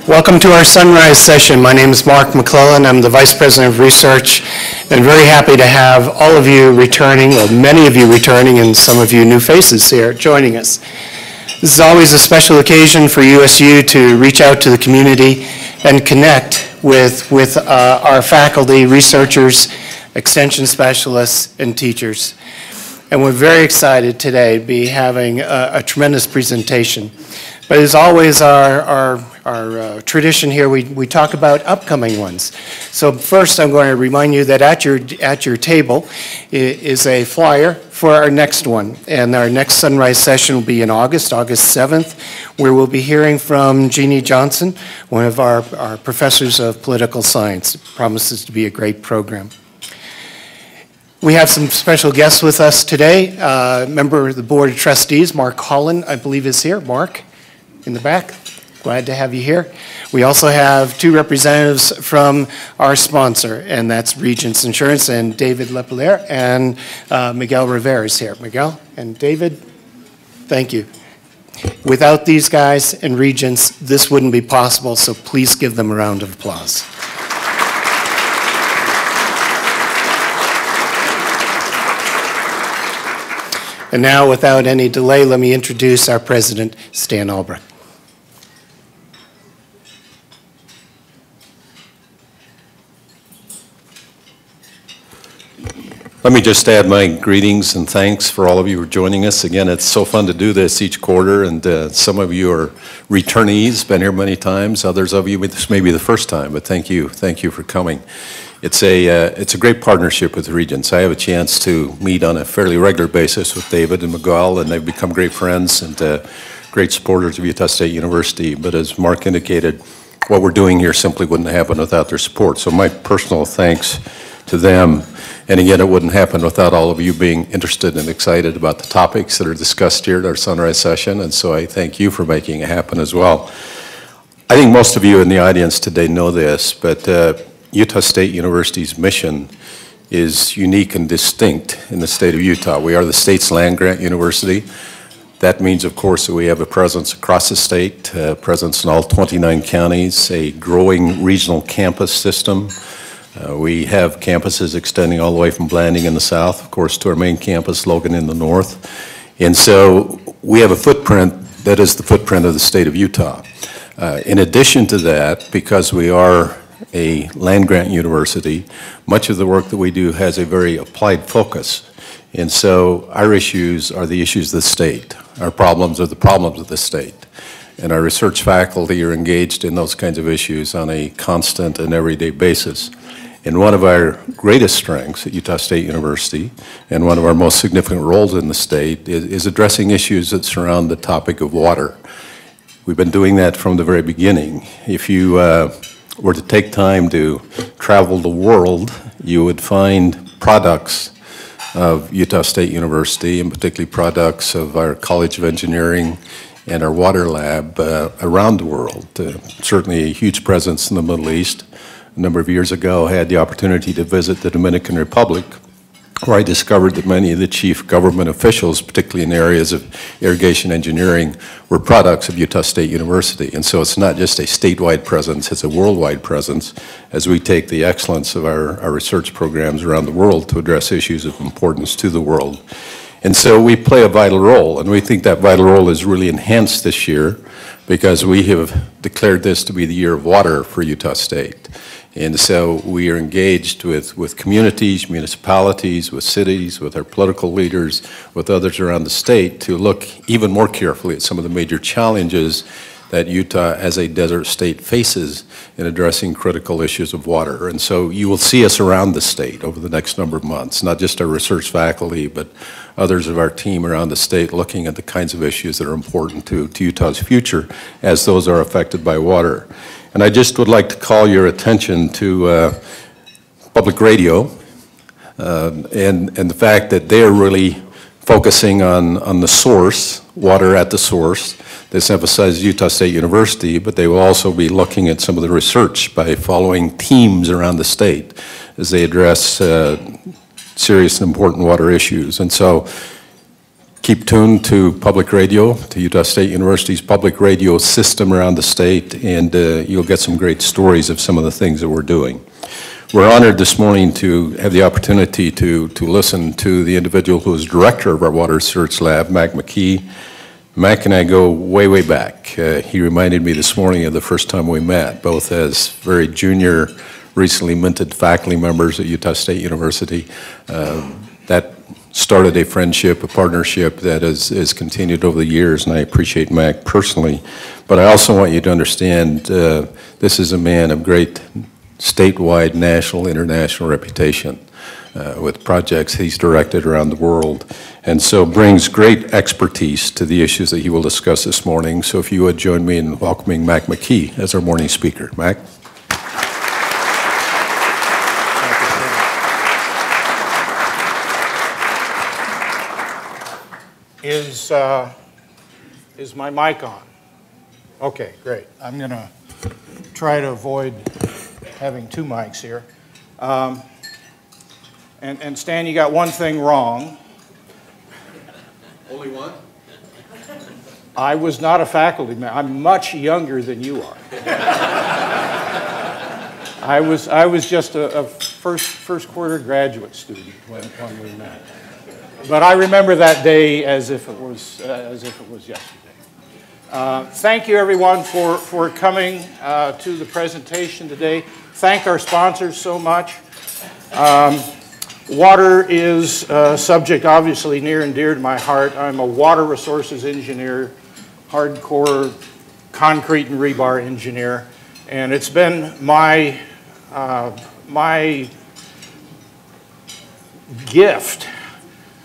Welcome to our Sunrise session. My name is Mark McClellan. I'm the Vice President of Research, and very happy to have all of you returning, or many of you returning, and some of you new faces here joining us. This is always a special occasion for USU to reach out to the community and connect with our faculty, researchers, extension specialists, and teachers. And we're very excited today to be having a tremendous presentation. But as always, our tradition here, we talk about upcoming ones. So first, I'm going to remind you that at your table is a flyer for our next one. And our next Sunrise session will be in August 7th, where we'll be hearing from Jeannie Johnson, one of our professors of political science. It promises to be a great program. We have some special guests with us today. Member of the Board of Trustees, Mark Holland, I believe is here. Mark, in the back. Glad to have you here. We also have two representatives from our sponsor, and that's Regents Insurance, and David Lepelaire, and Miguel Rivera is here. Miguel and David, thank you. Without these guys and Regents, this wouldn't be possible, so please give them a round of applause. And now, without any delay, let me introduce our president, Stan Albrecht. Let me just add my greetings and thanks for all of you for joining us. Again, it's so fun to do this each quarter, and some of you are returnees, been here many times. Others of you, this may be the first time, but thank you for coming. It's a great partnership with Regents. I have a chance to meet on a fairly regular basis with David and Miguel, and they've become great friends and great supporters of Utah State University. But as Mark indicated, what we're doing here simply wouldn't happen without their support. So my personal thanks to them. And again, it wouldn't happen without all of you being interested and excited about the topics that are discussed here at our Sunrise session. And so I thank you for making it happen as well. I think most of you in the audience today know this, but Utah State University's mission is unique and distinct in the state of Utah. We are the state's land-grant university. That means, of course, that we have a presence across the state, presence in all 29 counties, a growing regional campus system. We have campuses extending all the way from Blanding in the south, of course, to our main campus, Logan, in the north. And so we have a footprint that is the footprint of the state of Utah. In addition to that, because we are a land-grant university, much of the work that we do has a very applied focus. And so our issues are the issues of the state. Our problems are the problems of the state. And our research faculty are engaged in those kinds of issues on a constant and everyday basis. And one of our greatest strengths at Utah State University, and one of our most significant roles in the state, is addressing issues that surround the topic of water. We've been doing that from the very beginning. If you were to take time to travel the world, you would find products of Utah State University, and particularly products of our College of Engineering and our water lab around the world. Certainly a huge presence in the Middle East. A number of years ago, I had the opportunity to visit the Dominican Republic, where I discovered that many of the chief government officials, particularly in areas of irrigation engineering, were products of Utah State University. And so it's not just a statewide presence, it's a worldwide presence as we take the excellence of our research programs around the world to address issues of importance to the world. And so we play a vital role, and we think that vital role is really enhanced this year because we have declared this to be the year of water for Utah State. And so we are engaged with communities, municipalities, with cities, with our political leaders, with others around the state to look even more carefully at some of the major challenges that Utah as a desert state faces in addressing critical issues of water. And so you will see us around the state over the next number of months, not just our research faculty, but others of our team around the state looking at the kinds of issues that are important to Utah's future as those are affected by water. And I just would like to call your attention to public radio and the fact that they are really focusing on the source, water at the source. This emphasizes Utah State University, but they will also be looking at some of the research by following teams around the state as they address serious and important water issues. And so Keep tuned to public radio, to Utah State University's public radio system around the state, and you'll get some great stories of some of the things that we're doing. We're honored this morning to have the opportunity to listen to the individual who is director of our Water Research Lab, McKee. Mac and I go way, way back. He reminded me this morning of the first time we met, both as very junior, recently minted faculty members at Utah State University. That started a friendship, a partnership that has continued over the years, and I appreciate Mac personally. But I also want you to understand this is a man of great statewide, national, international reputation with projects he's directed around the world, and so brings great expertise to the issues that he will discuss this morning. So if you would join me in welcoming Mac McKee as our morning speaker. Mac? Is my mic on? Okay, great. I'm going to try to avoid having two mics here. And Stan, you got one thing wrong. Only one? I was not a faculty member. I'm much younger than you are. I was just a first quarter graduate student when we met. But I remember that day as if it was yesterday. Thank you, everyone, for coming to the presentation today. Thank our sponsors so much. Water is a subject obviously near and dear to my heart. I'm a water resources engineer, hardcore concrete and rebar engineer, and it's been my gift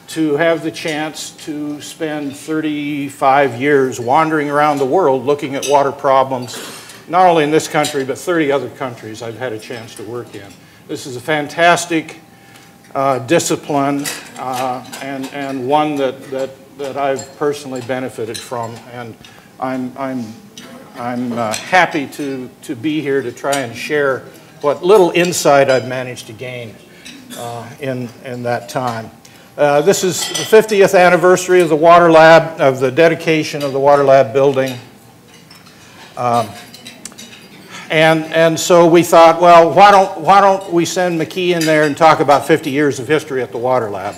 to have the chance to spend 35 years wandering around the world looking at water problems, not only in this country, but 30 other countries I've had a chance to work in. This is a fantastic discipline and one that I've personally benefited from, and I'm happy to be here to try and share what little insight I've managed to gain in that time. This is the 50th anniversary of the Water Lab, of the dedication of the Water Lab building. And so we thought, well, why don't we send McKee in there and talk about 50 years of history at the Water Lab?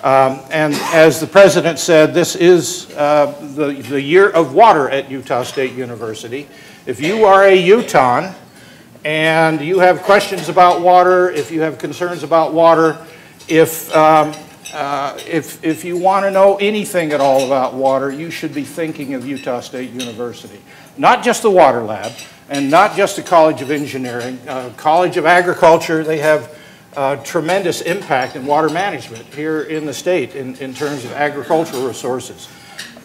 And as the president said, this is the year of water at Utah State University. If you are a Utahn and you have questions about water, if you have concerns about water, if you want to know anything at all about water, you should be thinking of Utah State University. Not just the Water Lab, and not just the College of Engineering. College of Agriculture, they have tremendous impact in water management here in the state in terms of agricultural resources.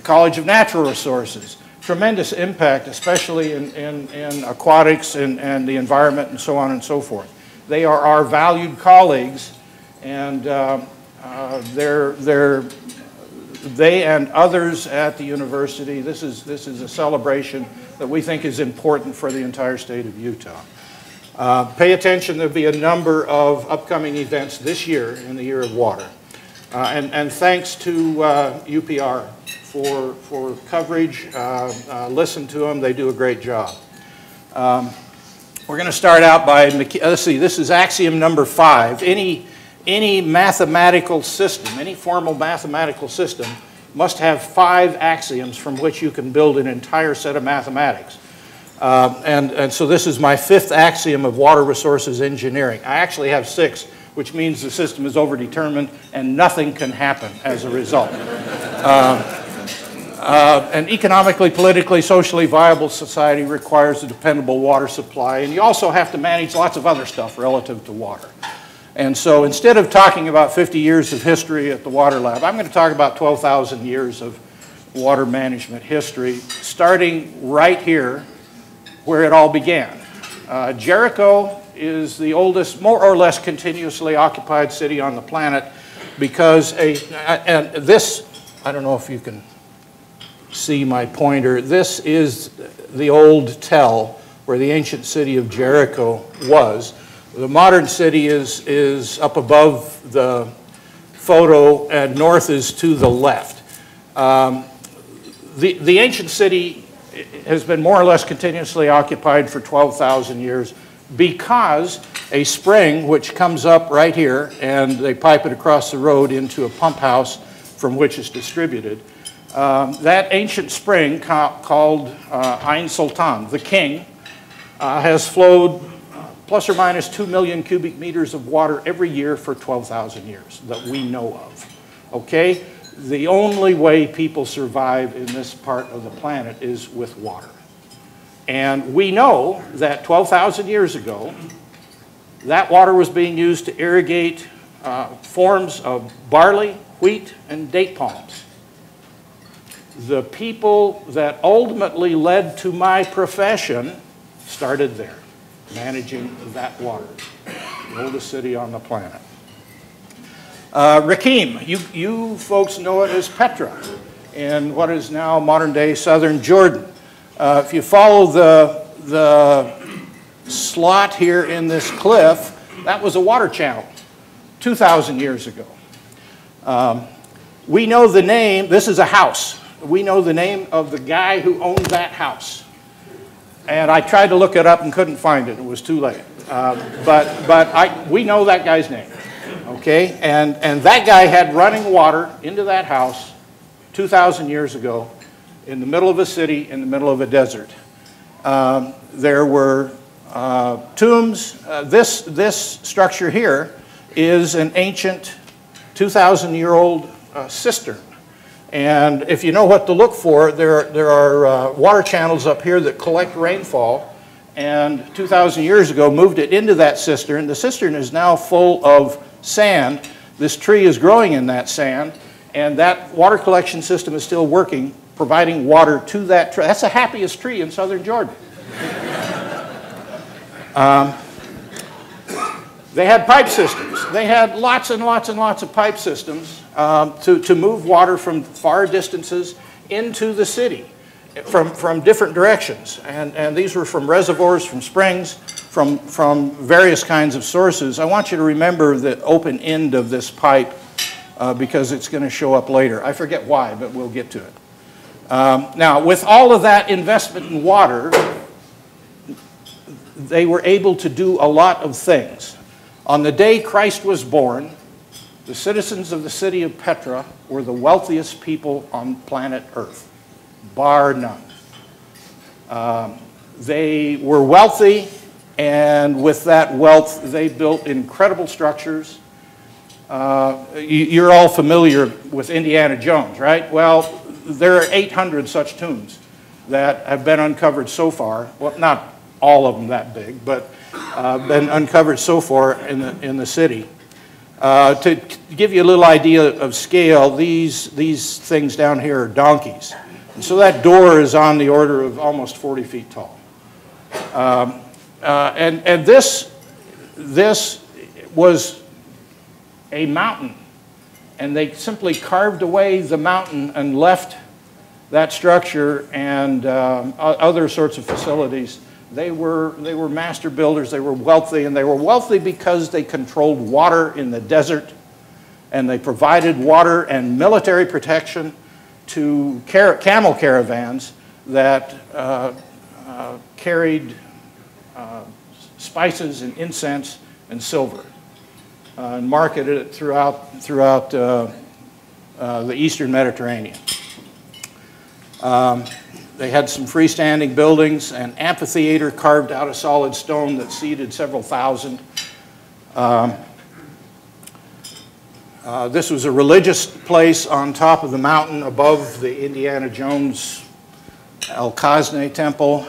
College of Natural Resources, tremendous impact, especially in aquatics and the environment and so on and so forth. They are our valued colleagues, and they and others at the university, this is a celebration that we think is important for the entire state of Utah. Pay attention, there'll be a number of upcoming events this year in the Year of Water. And thanks to UPR for coverage. Listen to them, they do a great job. We're going to start out by, let's see, this is axiom number 5. Any mathematical system, any formal mathematical system must have 5 axioms from which you can build an entire set of mathematics. And so this is my 5th axiom of water resources engineering. I actually have 6, which means the system is overdetermined and nothing can happen as a result. An economically, politically, socially viable society requires a dependable water supply, and you also have to manage lots of other stuff relative to water. And so instead of talking about 50 years of history at the Water Lab, I'm going to talk about 12,000 years of water management history, starting right here where it all began. Jericho is the oldest, more or less continuously occupied city on the planet because and this, I don't know if you can see my pointer, this is the old tell where the ancient city of Jericho was. The modern city is up above the photo and north is to the left. The ancient city has been more or less continuously occupied for 12,000 years because a spring, which comes up right here, and they pipe it across the road into a pump house from which it's distributed. That ancient spring called Ain Sultan, the king, has flowed plus or minus 2 million cubic meters of water every year for 12,000 years that we know of, okay? The only way people survive in this part of the planet is with water. And we know that 12,000 years ago, that water was being used to irrigate forms of barley, wheat, and date palms. The people that ultimately led to my profession started there, managing that water, the oldest city on the planet. Rakim, you folks know it as Petra in what is now modern-day southern Jordan. If you follow the slot here in this cliff, that was a water channel 2,000 years ago. We know the name, this is a house. We know the name of the guy who owned that house. And I tried to look it up and couldn't find it. It was too late. We know that guy's name. Okay? And that guy had running water into that house 2,000 years ago in the middle of a city, in the middle of a desert. There were tombs. This structure here is an ancient 2,000-year-old cistern. And if you know what to look for, there are water channels up here that collect rainfall, and 2,000 years ago moved it into that cistern. The cistern is now full of sand. This tree is growing in that sand, and that water collection system is still working, providing water to that tree. That's the happiest tree in southern Jordan. They had pipe systems. They had lots and lots and lots of pipe systems to move water from far distances into the city from different directions. And these were from reservoirs, from springs, from various kinds of sources. I want you to remember the open end of this pipe because it's going to show up later. I forget why, but we'll get to it. Now, with all of that investment in water, they were able to do a lot of things. On the day Christ was born, the citizens of the city of Petra were the wealthiest people on planet Earth, bar none. They were wealthy, and with that wealth, they built incredible structures. You're all familiar with Indiana Jones, right? Well, there are 800 such tombs that have been uncovered so far. Well, not all of them that big, but been uncovered so far in the city. To give you a little idea of scale, these things down here are donkeys. And so that door is on the order of almost 40 feet tall. And this was a mountain. And they simply carved away the mountain and left that structure and other sorts of facilities. They were master builders, they were wealthy, and they were wealthy because they controlled water in the desert, and they provided water and military protection to camel caravans that carried spices and incense and silver and marketed it throughout the eastern Mediterranean. They had some freestanding buildings, an amphitheater carved out of solid stone that seated several thousand. This was a religious place on top of the mountain above the Indiana Jones El Kazne temple.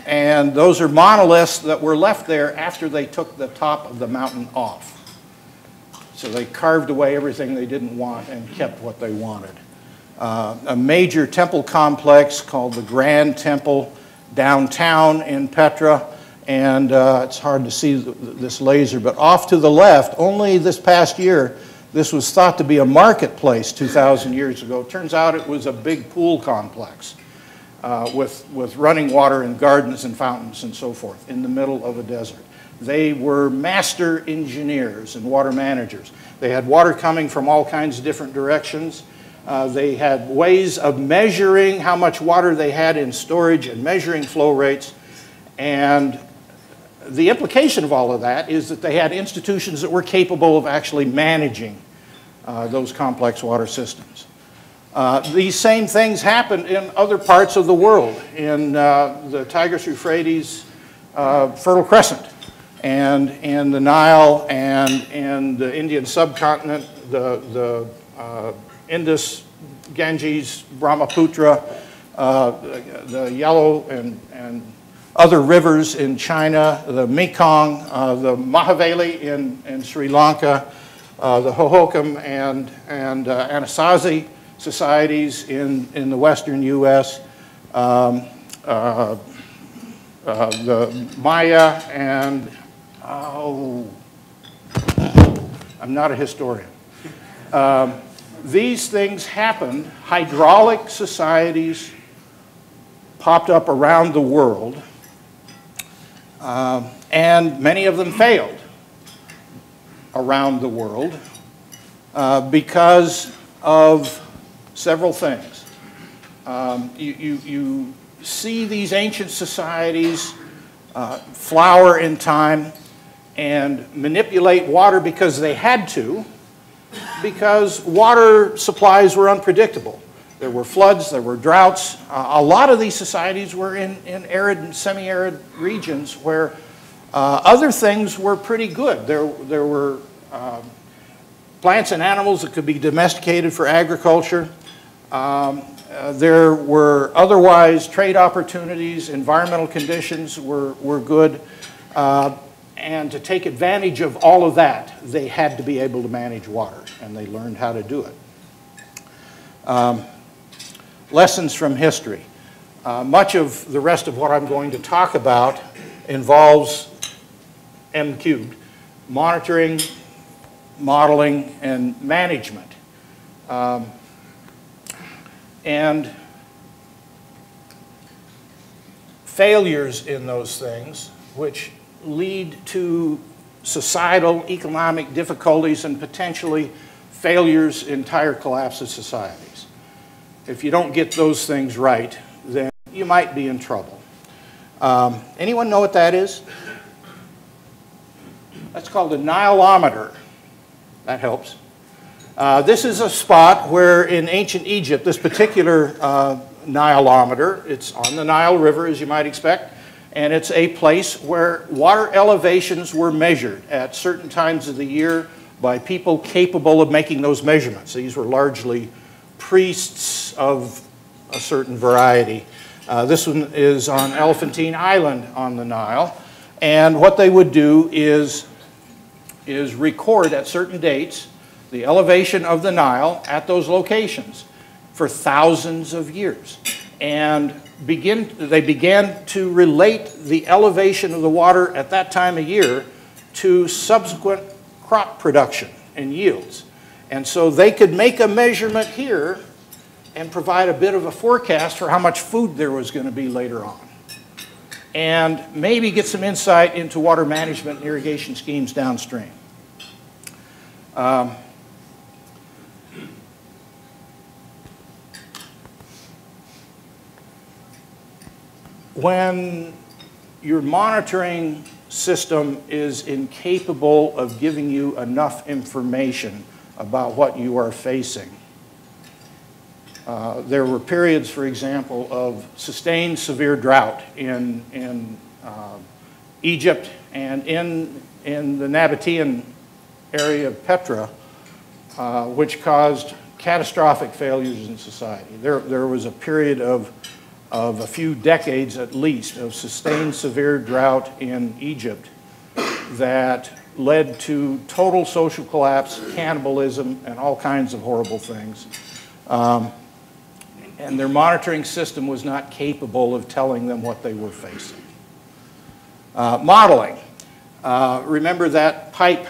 And those are monoliths that were left there after they took the top of the mountain off. So they carved away everything they didn't want and kept what they wanted. A major temple complex called the Grand Temple downtown in Petra, and it's hard to see this laser, but off to the left, only this past year, this was thought to be a marketplace 2,000 years ago. Turns out it was a big pool complex with running water and gardens and fountains and so forth in the middle of a desert. They were master engineers and water managers. They had water coming from all kinds of different directions. They had ways of measuring how much water they had in storage and measuring flow rates. And the implication of all of that is that they had institutions that were capable of actually managing those complex water systems. These same things happened in other parts of the world, in the Tigris-Euphrates Fertile Crescent, and in the Nile, and in the Indian subcontinent, the Indus, Ganges, Brahmaputra, the Yellow and other rivers in China, the Mekong, the Mahaveli in Sri Lanka, the Hohokam and Anasazi societies in the western U.S., the Maya, and, I'm not a historian. These things happened. Hydraulic societies popped up around the world, and many of them failed around the world because of several things. You see these ancient societies flower in time and manipulate water because they had to, because water supplies were unpredictable. There were floods, there were droughts. A lot of these societies were in arid and semi-arid regions where other things were pretty good. There were plants and animals that could be domesticated for agriculture. There were otherwise trade opportunities, environmental conditions were good. And to take advantage of all of that, they had to be able to manage water, and they learned how to do it. Lessons from history. Much of the rest of what I'm going to talk about involves M-cubed, monitoring, modeling, and management. And failures in those things, which lead to societal, economic difficulties and potentially failures, entire collapse of societies. If you don't get those things right, then you might be in trouble. Anyone know what that is? That's called a Nileometer. That helps. This is a spot where in ancient Egypt, this particular Nileometer, it's on the Nile River, as you might expect, and it's a place where water elevations were measured at certain times of the year by people capable of making those measurements. These were largely priests of a certain variety. This one is on Elephantine Island on the Nile, and what they would do is record at certain dates the elevation of the Nile at those locations for thousands of years. And they began to relate the elevation of the water at that time of year to subsequent crop production and yields. And so they could make a measurement here and provide a bit of a forecast for how much food there was going to be later on. And maybe get some insight into water management and irrigation schemes downstream. When your monitoring system is incapable of giving you enough information about what you are facing, there were periods, for example, of sustained severe drought in Egypt and in the Nabatean area of Petra, which caused catastrophic failures in society. There was a period of a few decades at least of sustained severe drought in Egypt that led to total social collapse, cannibalism, and all kinds of horrible things. And their monitoring system was not capable of telling them what they were facing. Modeling. Remember that pipe,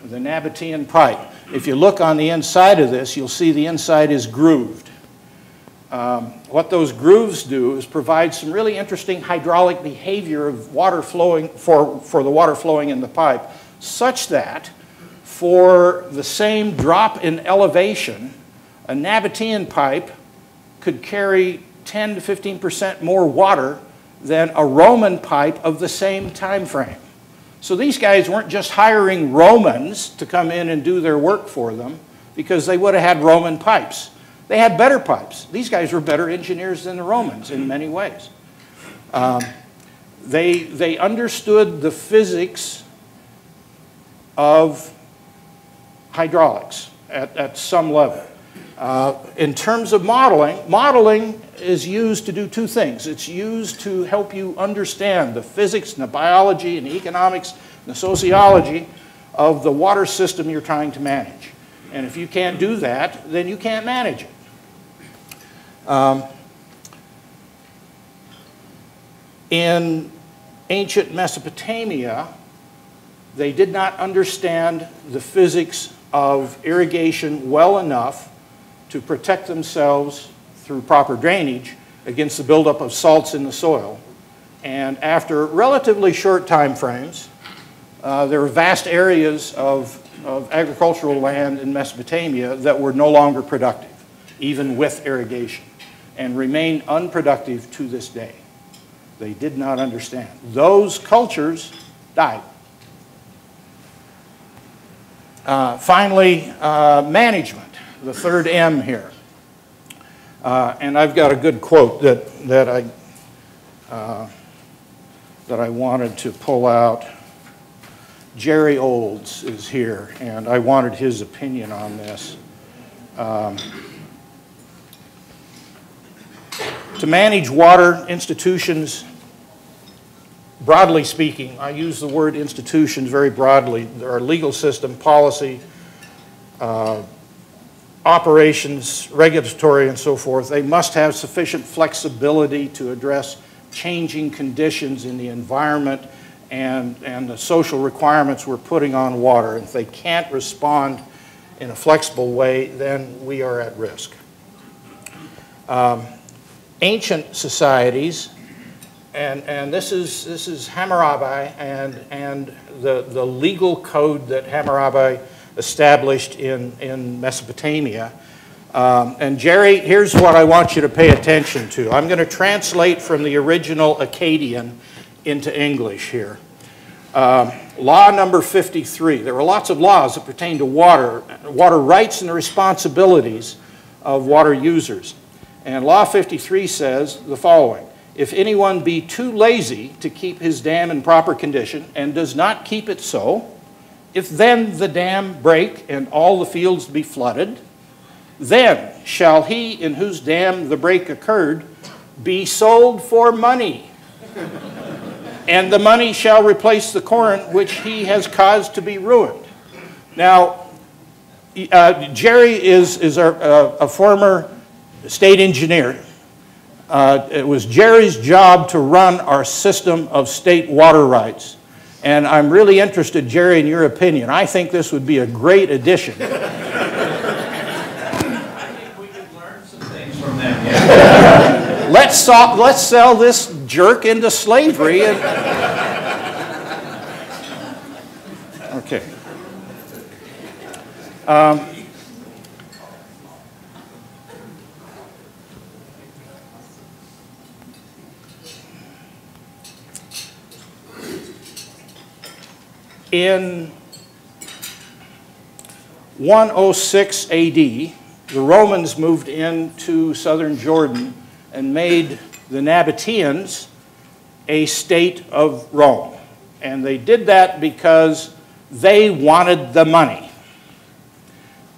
the Nabatean pipe. If you look on the inside of this, you'll see the inside is grooved. What those grooves do is provide some really interesting hydraulic behavior of water flowing, for the water flowing in the pipe, such that for the same drop in elevation, A Nabatean pipe could carry 10 to 15% more water than a Roman pipe of the same time frame. So these guys weren't just hiring Romans to come in and do their work for them because they would have had Roman pipes. They had better pipes. These guys were better engineers than the Romans in many ways. They understood the physics of hydraulics at some level. In terms of modeling, modeling is used to do two things. It's used to help you understand the physics and the biology and the economics and the sociology of the water system you're trying to manage. And if you can't do that, then you can't manage it. In ancient Mesopotamia, they did not understand the physics of irrigation well enough to protect themselves through proper drainage against the buildup of salts in the soil. And after relatively short time frames, there were vast areas of agricultural land in Mesopotamia that were no longer productive, even with irrigation, and remain unproductive to this day. They did not understand. Those cultures died. Finally, management, the third M here. And I've got a good quote that I wanted to pull out. Jerry Olds is here, and I wanted his opinion on this. To manage water, institutions, broadly speaking, I use the word institutions very broadly. There are legal system, policy, operations, regulatory, and so forth. They must have sufficient flexibility to address changing conditions in the environment and the social requirements we're putting on water. If they can't respond in a flexible way, then we are at risk. Ancient societies, and this is Hammurabi and the legal code that Hammurabi established in Mesopotamia. And Jerry, here's what I want you to pay attention to. I'm going to translate from the original Akkadian into English here. Law number 53. There were lots of laws that pertain to water rights and the responsibilities of water users. And Law 53 says the following: if anyone be too lazy to keep his dam in proper condition and does not keep it so, if then the dam break and all the fields be flooded, then shall he in whose dam the break occurred be sold for money, and the money shall replace the corn which he has caused to be ruined. Now, Jerry is a former state engineer. It was Jerry's job to run our system of state water rights. And I'm really interested, Jerry, in your opinion. I think this would be a great addition. I think we could learn some things from them. Yeah. Let's sell this jerk into slavery. Okay. In 106 AD, the Romans moved into southern Jordan and made the Nabateans a state of Rome. And they did that because they wanted the money.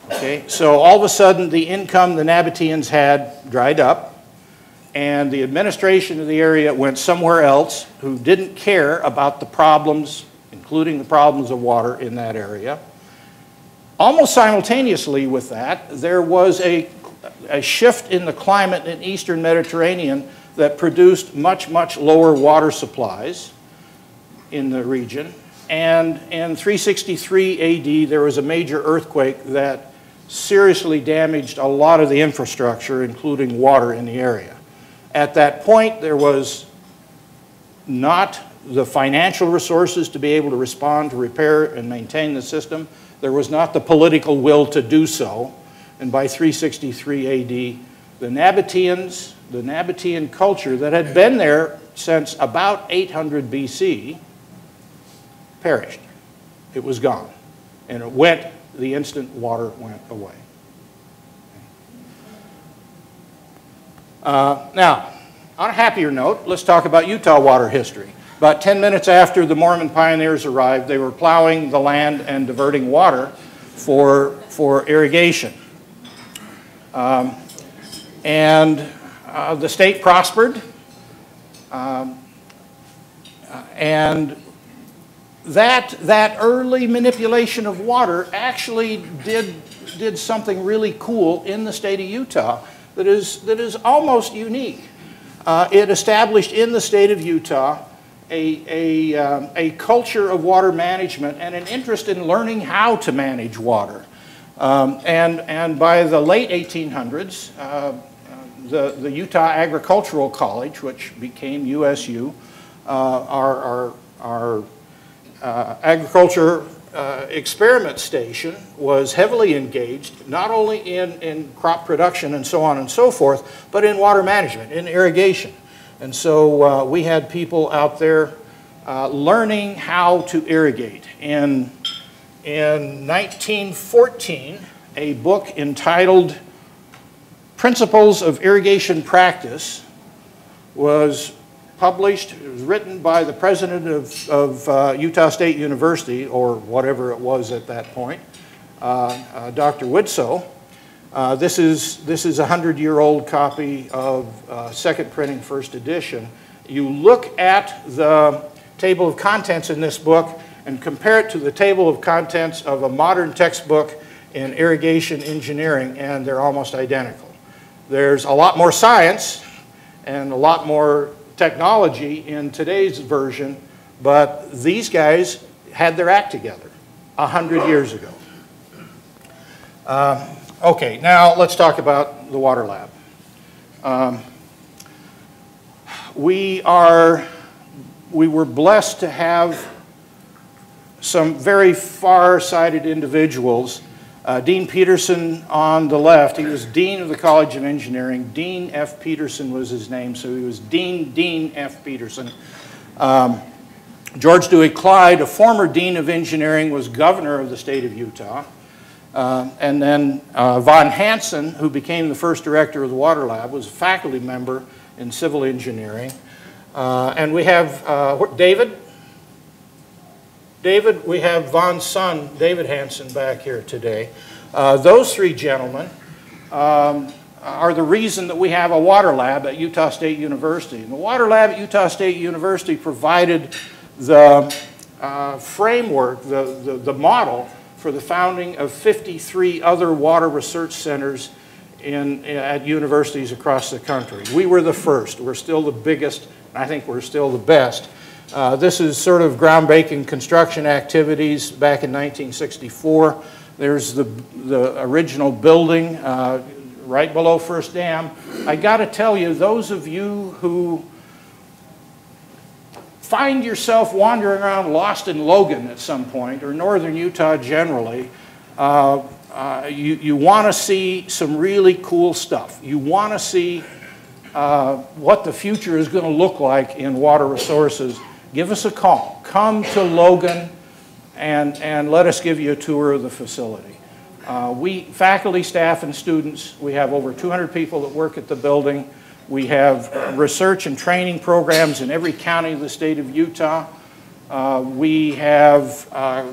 Okay, so all of a sudden the income the Nabateans had dried up, and the administration of the area went somewhere else who didn't care about the problems, including the problems of water in that area. Almost simultaneously with that, there was a shift in the climate in the eastern Mediterranean that produced much, much lower water supplies in the region. And in 363 AD, there was a major earthquake that seriously damaged a lot of the infrastructure, including water in the area. At that point, there was not the financial resources to be able to respond, to repair and maintain the system. There was not the political will to do so. And by 363 AD, the Nabatean culture that had been there since about 800 BC perished. It was gone. And it went the instant water went away. Now, on a happier note, let's talk about Utah water history. About 10 minutes after the Mormon pioneers arrived, they were plowing the land and diverting water for irrigation. The state prospered, and that early manipulation of water actually did something really cool in the state of Utah that is almost unique. It established in the state of Utah a culture of water management and an interest in learning how to manage water. And by the late 1800s, the Utah Agricultural College, which became USU, our agriculture experiment station was heavily engaged, not only in crop production and so on and so forth, but in water management, in irrigation. And so we had people out there learning how to irrigate. In 1914, a book entitled Principles of Irrigation Practice was published. It was written by the president of Utah State University, or whatever it was at that point, Dr. Widsoe. This is a 100-year-old copy of second printing, first edition. You look at the table of contents in this book and compare it to the table of contents of a modern textbook in irrigation engineering, and they're almost identical. There's a lot more science and a lot more technology in today's version, but these guys had their act together 100 years ago. Okay, now let's talk about the water lab. We were blessed to have some very far-sighted individuals. Dean Peterson on the left, he was Dean of the College of Engineering. Dean F. Peterson was his name, so he was Dean F. Peterson. George Dewey Clyde, a former Dean of Engineering, was governor of the state of Utah. And then Von Hansen, who became the first director of the water lab, was a faculty member in civil engineering. And we have David, we have Von's son, David Hansen, back here today. Those three gentlemen are the reason that we have a water lab at Utah State University. And the water lab at Utah State University provided the framework, the model for the founding of 53 other water research centers at universities across the country. We were the first. We're still the biggest. I think we're still the best. This is sort of groundbreaking construction activities back in 1964. There's the original building right below First Dam. I got to tell you, those of you who find yourself wandering around lost in Logan at some point, or northern Utah generally, you want to see some really cool stuff. You want to see what the future is going to look like in water resources. Give us a call. Come to Logan and let us give you a tour of the facility. Faculty, staff, and students, we have over 200 people that work at the building. We have research and training programs in every county of the state of Utah. We have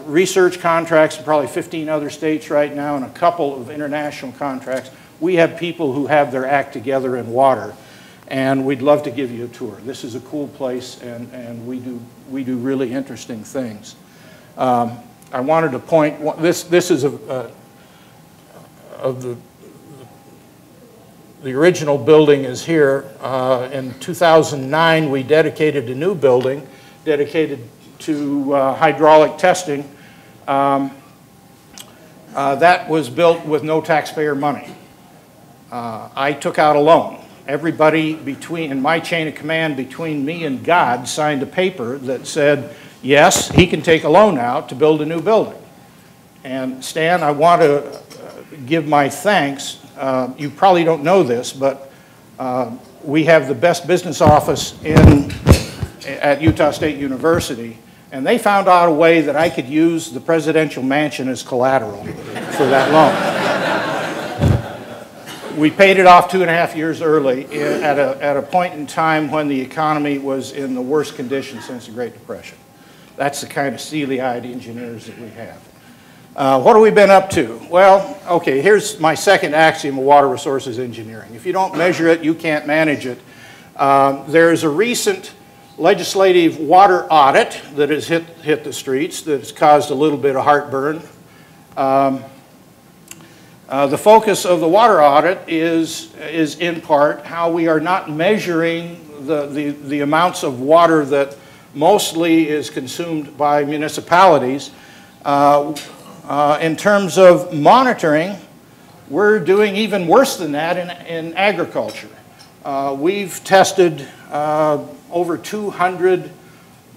research contracts in probably 15 other states right now and a couple of international contracts. We have people who have their act together in water, and we'd love to give you a tour. This is a cool place, and we do really interesting things. I wanted to point, this is the original building is here. In 2009, we dedicated a new building dedicated to hydraulic testing. That was built with no taxpayer money. I took out a loan. Everybody in my chain of command between me and God signed a paper that said, yes, he can take a loan out to build a new building. And Stan, I want to give my thanks. You probably don't know this, but we have the best business office at Utah State University, and they found out a way that I could use the presidential mansion as collateral for that loan. We paid it off 2.5 years early at a point in time when the economy was in the worst condition since the Great Depression. That's the kind of steely-eyed engineers that we have. What have we been up to? Well, okay, here's my second axiom of water resources engineering. If you don't measure it, you can't manage it. There's a recent legislative water audit that has hit the streets that has caused a little bit of heartburn. The focus of the water audit is in part how we are not measuring the amounts of water that mostly is consumed by municipalities. In terms of monitoring, we're doing even worse than that in agriculture. We've tested over 200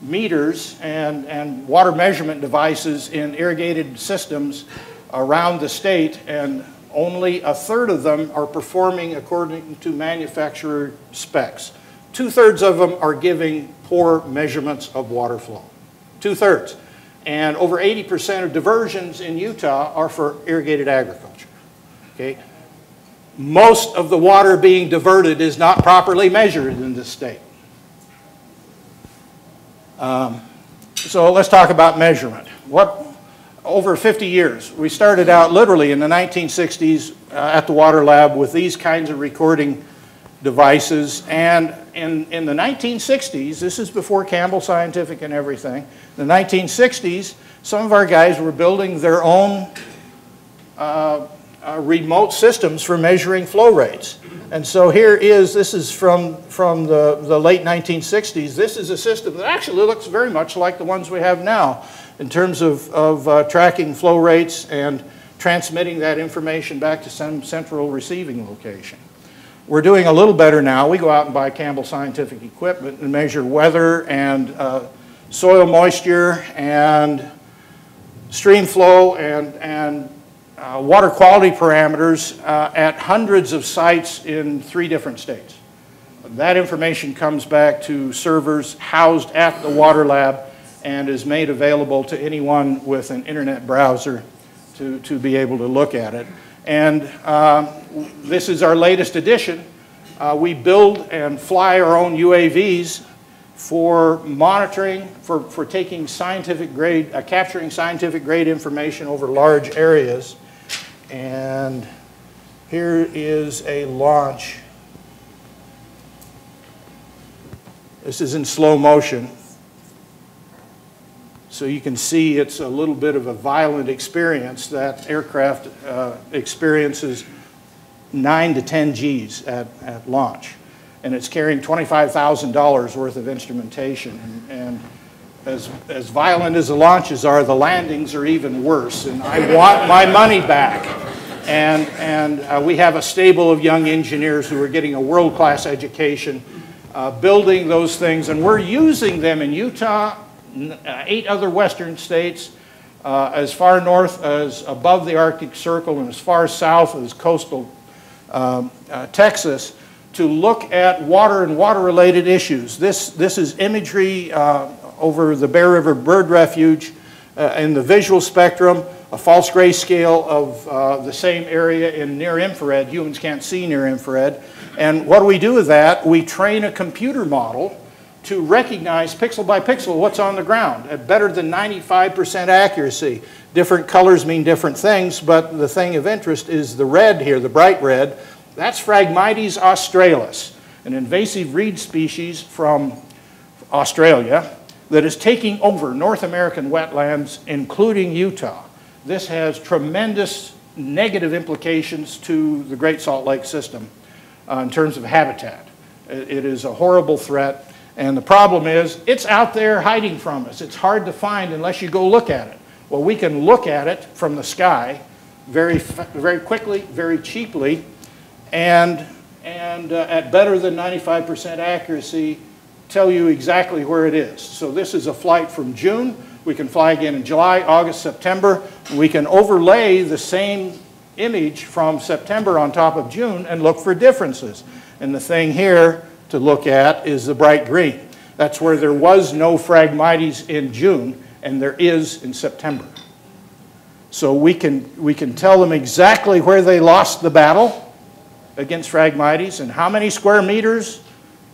meters and water measurement devices in irrigated systems around the state, and only 1/3 of them are performing according to manufacturer specs. 2/3 of them are giving poor measurements of water flow. 2/3. And over 80% of diversions in Utah are for irrigated agriculture. Okay? Most of the water being diverted is not properly measured in this state. So let's talk about measurement. Over 50 years, we started out literally in the 1960s at the water lab with these kinds of recording devices, and in the 1960s, this is before Campbell Scientific and everything, in the 1960s, some of our guys were building their own remote systems for measuring flow rates. And so this is from the late 1960s. This is a system that actually looks very much like the ones we have now in terms of tracking flow rates and transmitting that information back to some central receiving location. We're doing a little better now. We go out and buy Campbell Scientific equipment and measure weather and soil moisture and stream flow and water quality parameters at hundreds of sites in 3 different states. That information comes back to servers housed at the water lab and is made available to anyone with an internet browser to be able to look at it. And this is our latest addition. We build and fly our own UAVs for monitoring, for taking scientific grade, capturing scientific grade information over large areas. And here is a launch. This is in slow motion. So you can see it's a little bit of a violent experience. That aircraft experiences 9 to 10 Gs at launch. And it's carrying $25,000 worth of instrumentation. And as violent as the launches are, the landings are even worse. And I want my money back. And we have a stable of young engineers who are getting a world-class education, building those things. And we're using them in Utah, 8 other western states, as far north as above the Arctic Circle and as far south as coastal Texas, to look at water and water-related issues. This is imagery over the Bear River Bird Refuge in the visual spectrum, a false grayscale of the same area in near infrared. Humans can't see near infrared. And what do we do with that? We train a computer model to recognize pixel by pixel what's on the ground at better than 95% accuracy. Different colors mean different things, but the thing of interest is the red here, the bright red. That's Phragmites australis, an invasive reed species from Australia that is taking over North American wetlands, including Utah. This has tremendous negative implications to the Great Salt Lake system in terms of habitat. It is a horrible threat. And the problem is, it's out there hiding from us. It's hard to find unless you go look at it. Well, we can look at it from the sky very quickly, very cheaply, and at better than 95% accuracy, tell you exactly where it is. So this is a flight from June. We can fly again in July, August, September. We can overlay the same image from September on top of June and look for differences. And the thing here to look at is the bright green. That's where there was no Phragmites in June, and there is in September. So we can tell them exactly where they lost the battle against Phragmites and how many square meters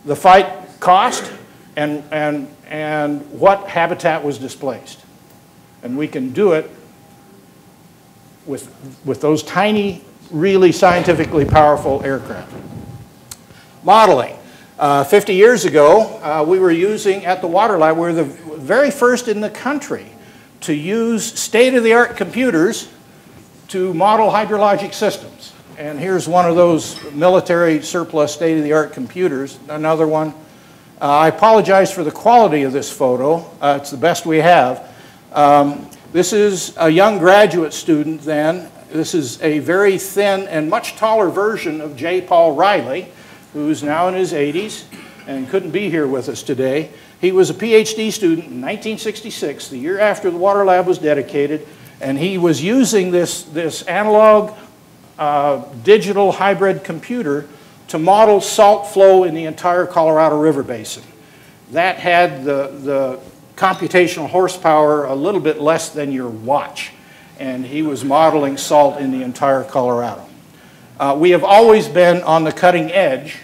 the fight cost and what habitat was displaced. And we can do it with those tiny, really scientifically powerful aircraft. Modeling. 50 years ago, we were using, at the Water Lab, we were the very first in the country to use state-of-the-art computers to model hydrologic systems. And here's one of those military surplus state-of-the-art computers, another one. I apologize for the quality of this photo. It's the best we have. This is a young graduate student then. This is a very thin and much taller version of J. Paul Riley, who's now in his 80s and couldn't be here with us today. He was a PhD student in 1966, the year after the Water Lab was dedicated, and he was using this analog digital hybrid computer to model salt flow in the entire Colorado River Basin. That had the computational horsepower a little bit less than your watch, and he was modeling salt in the entire Colorado. We have always been on the cutting edge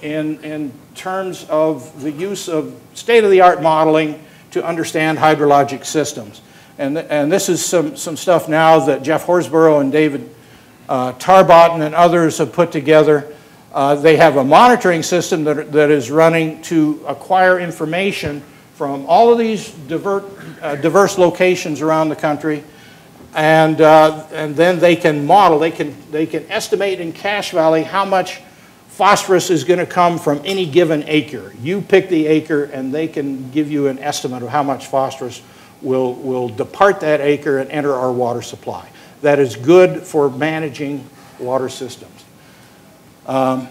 in terms of the use of state-of-the-art modeling to understand hydrologic systems. And this is some stuff now that Jeff Horsborough and David Tarbotten and others have put together. They have a monitoring system that is running to acquire information from all of these diverse locations around the country, and then they can model, they can estimate in Cache Valley how much phosphorus is going to come from any given acre. You pick the acre and they can give you an estimate of how much phosphorus will depart that acre and enter our water supply. That is good for managing water systems. A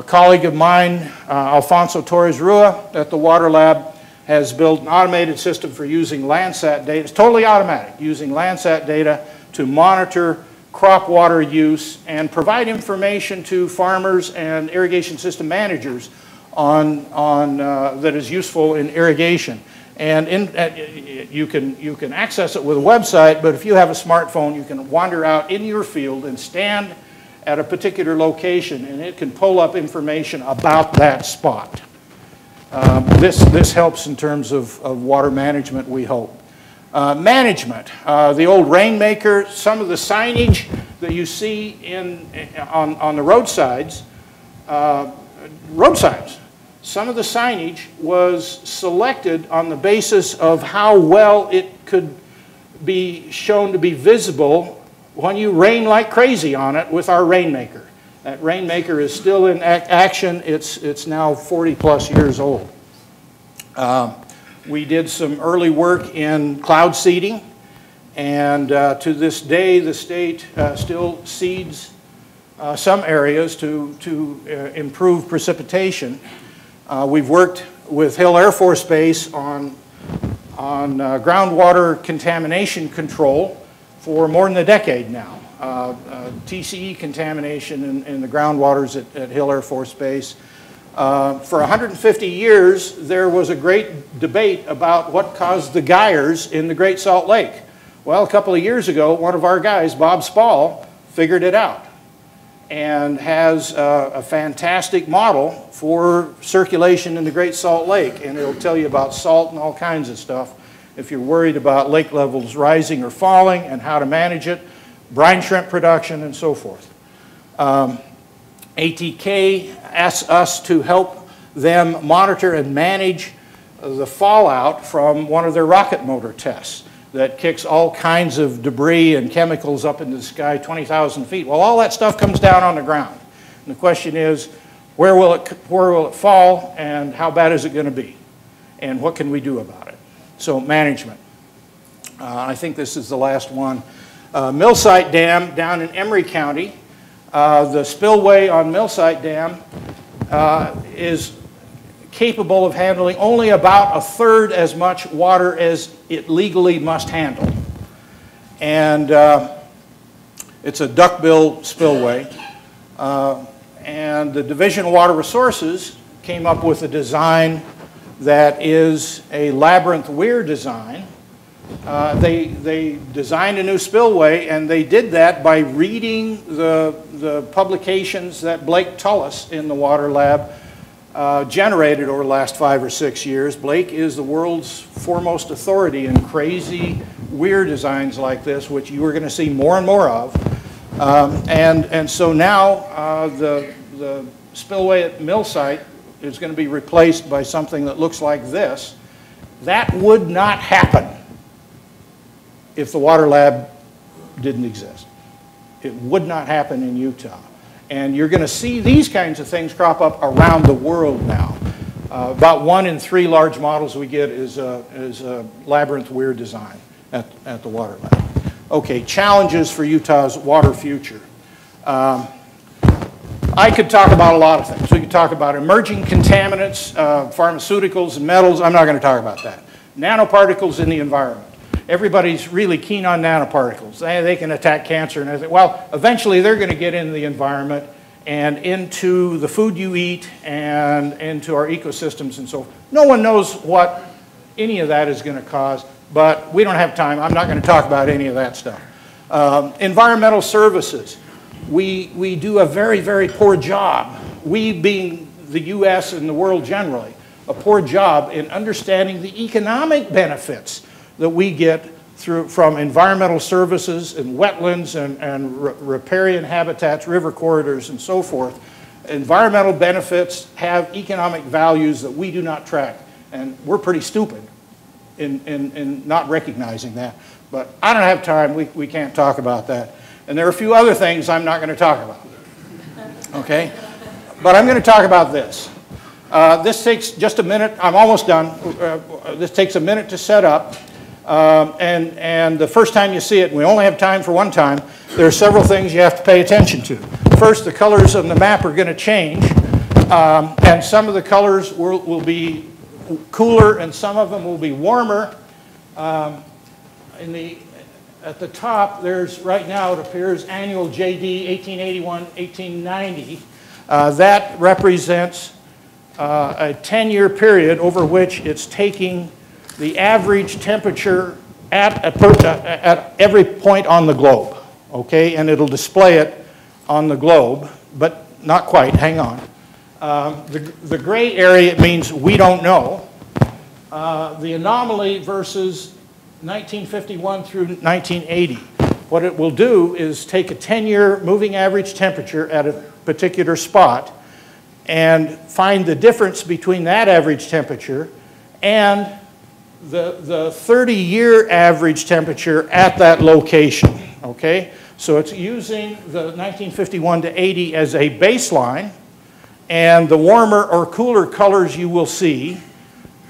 colleague of mine, Alfonso Torres Rua at the Water Lab, has built an automated system for using Landsat data. It's totally automatic, using Landsat data to monitor crop water use and provide information to farmers and irrigation system managers that is useful in irrigation. And you can access it with a website, but if you have a smartphone, you can wander out in your field and stand at a particular location, and it can pull up information about that spot. This helps in terms of water management, we hope. Management, the old rainmaker, some of the signage that you see on the roadsides, some of the signage was selected on the basis of how well it could be shown to be visible when you rain like crazy on it with our rainmaker. That rainmaker is still in action. It's now 40+ years old. We did some early work in cloud seeding, and to this day the state still seeds some areas to improve precipitation. We've worked with Hill Air Force Base on groundwater contamination control for more than a decade now. TCE contamination in the groundwaters at Hill Air Force Base. For 150 years, there was a great debate about what caused the gyres in the Great Salt Lake. Well, a couple of years ago, one of our guys, Bob Spall, figured it out and has a fantastic model for circulation in the Great Salt Lake, and it'll tell you about salt and all kinds of stuff if you're worried about lake levels rising or falling and how to manage it, brine shrimp production, and so forth. ATK asks us to help them monitor and manage the fallout from one of their rocket motor tests that kicks all kinds of debris and chemicals up into the sky 20,000 feet. Well, all that stuff comes down on the ground. And the question is, where will it fall, and how bad is it going to be? And what can we do about it? So management. I think this is the last one. Millsite Dam down in Emery County. The spillway on Millsite Dam is capable of handling only about 1/3 as much water as it legally must handle. And It's a duckbill spillway. And the Division of Water Resources came up with a design that is a labyrinth weir design. They designed a new spillway, and they did that by reading the publications that Blake Tullis in the Water Lab generated over the last 5 or 6 years. Blake is the world's foremost authority in crazy weir designs like this, which you are going to see more and more of. And so now the spillway at mill site is going to be replaced by something that looks like this. That would not happen if the Water Lab didn't exist. It would not happen in Utah. And you're going to see these kinds of things crop up around the world now. About 1 in 3 large models we get is a labyrinth weir design at the Water Lab. Okay, challenges for Utah's water future. I could talk about a lot of things. We could talk about emerging contaminants, pharmaceuticals, and metals. I'm not going to talk about that. Nanoparticles in the environment. Everybody's really keen on nanoparticles. They can attack cancer and everything. Well, eventually they're going to get into the environment and into the food you eat and into our ecosystems and so forth. No one knows what any of that is going to cause, but we don't have time. I'm not going to talk about any of that stuff. Environmental services. We do a very, very poor job, we being the U.S. and the world generally, a poor job in understanding the economic benefits that we get from environmental services and wetlands and riparian habitats, river corridors, and so forth. Environmental benefits have economic values that we do not track, and we're pretty stupid in not recognizing that. But I don't have time. We can't talk about that. And there are a few other things I'm not going to talk about. Okay? But I'm going to talk about this. This takes just a minute. I'm almost done. This takes a minute to set up. And the first time you see it, and we only have time for one time, there are several things you have to pay attention to. First, the colors on the map are going to change. And some of the colors will be cooler and some of them will be warmer. At the top, there's right now it appears annual JD 1881-1890. That represents a 10-year period over which it's taking the average temperature at every point on the globe, okay? And it'll display it on the globe, but not quite, hang on. The gray area, it means we don't know. The anomaly versus 1951 through 1980. What it will do is take a 10-year moving average temperature at a particular spot and find the difference between that average temperature and the 30-year average temperature at that location, okay? So it's using the 1951 to 80 as a baseline, and the warmer or cooler colors you will see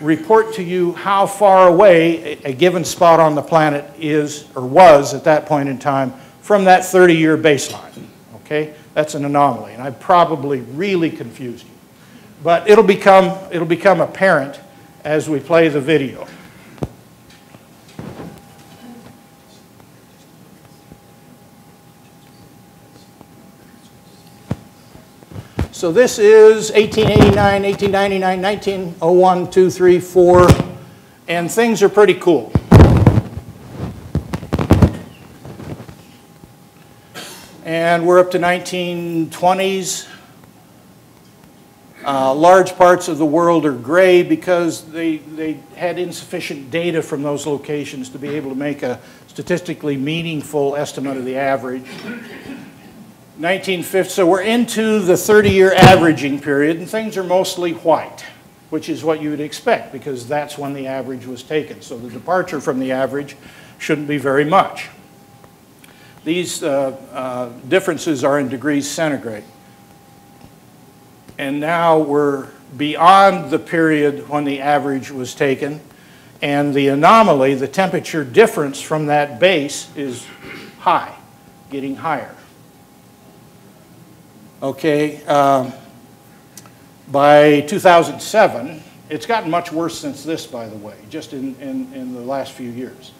report to you how far away a given spot on the planet is or was at that point in time from that 30-year baseline, okay? That's an anomaly, and I probably really confused you. But it'll become apparent as we play the video. So this is 1889, 1899, 1901, 2, 3, 4, and things are pretty cool. And we're up to 1920s. Large parts of the world are gray because they had insufficient data from those locations to be able to make a statistically meaningful estimate of the average. 1950, so we're into the 30-year averaging period, and things are mostly white, which is what you would expect because that's when the average was taken. So the departure from the average shouldn't be very much. These differences are in degrees centigrade. And now we're beyond the period when the average was taken, and the anomaly, the temperature difference from that base is high, getting higher. Okay, by 2007, it's gotten much worse since this, by the way, just in the last few years.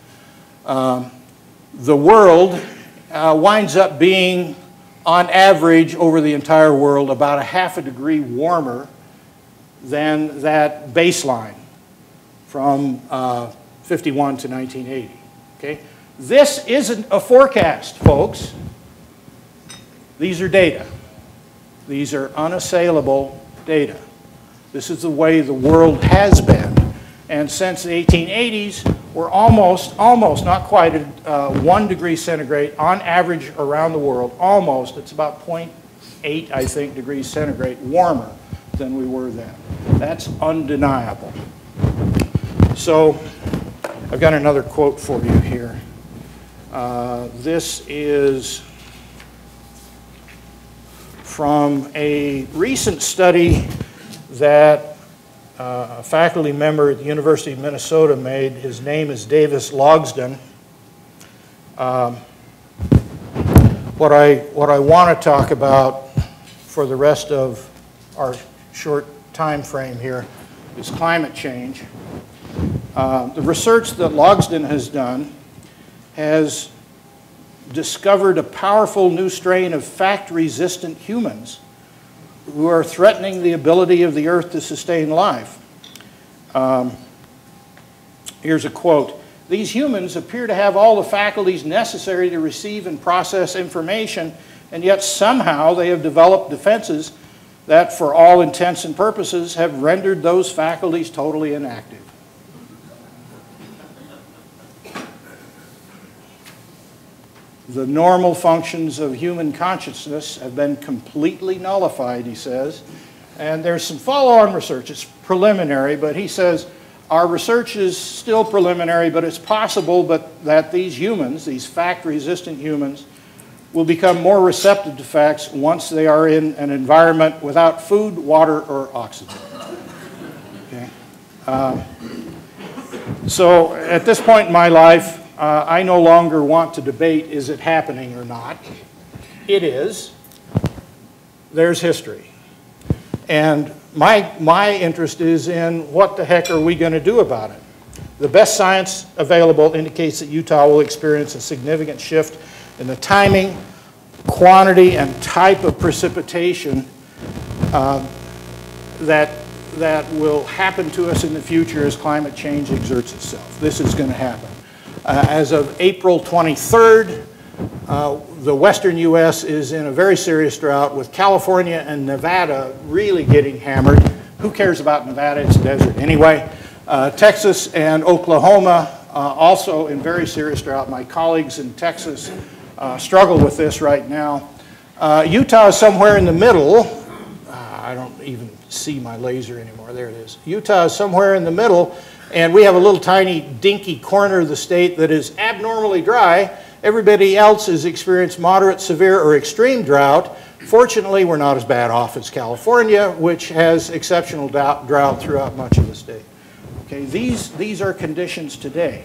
The world winds up being, on average, over the entire world, about a half a degree warmer than that baseline from 51 to 1980. Okay? This isn't a forecast, folks. These are data. These are unassailable data. This is the way the world has been. And since the 1880s, we're almost, not quite at 1 degree centigrade on average around the world, almost. It's about 0.8, I think, degrees centigrade warmer than we were then. That's undeniable. So I've got another quote for you here. This is from a recent study that a faculty member at the University of Minnesota made. His name is Davis Logsdon. What I want to talk about for the rest of our short time frame here is climate change. The research that Logsdon has done has discovered a powerful new strain of fact-resistant humans who are threatening the ability of the Earth to sustain life. Here's a quote. "These humans appear to have all the faculties necessary to receive and process information, and yet somehow they have developed defenses that, for all intents and purposes, have rendered those faculties totally inactive." The normal functions of human consciousness have been completely nullified, he says. And there's some follow-on research. It's preliminary, but he says, our research is still preliminary, but it's possible that these humans, these fact-resistant humans, will become more receptive to facts once they are in an environment without food, water, or oxygen. Okay. So at this point in my life, I no longer want to debate, is it happening or not? It is. There's history. And my interest is in what the heck are we going to do about it? The best science available indicates that Utah will experience a significant shift in the timing, quantity, and type of precipitation that will happen to us in the future as climate change exerts itself. This is going to happen. As of April 23rd, the western U.S. is in a very serious drought, with California and Nevada really getting hammered. Who cares about Nevada? It's a desert anyway. Texas and Oklahoma also in very serious drought. My colleagues in Texas struggle with this right now. Utah is somewhere in the middle. I don't even see my laser anymore. There it is. Utah is somewhere in the middle. And we have a little tiny dinky corner of the state that is abnormally dry. Everybody else has experienced moderate, severe, or extreme drought. Fortunately, we're not as bad off as California, which has exceptional drought throughout much of the state. Okay, these are conditions today.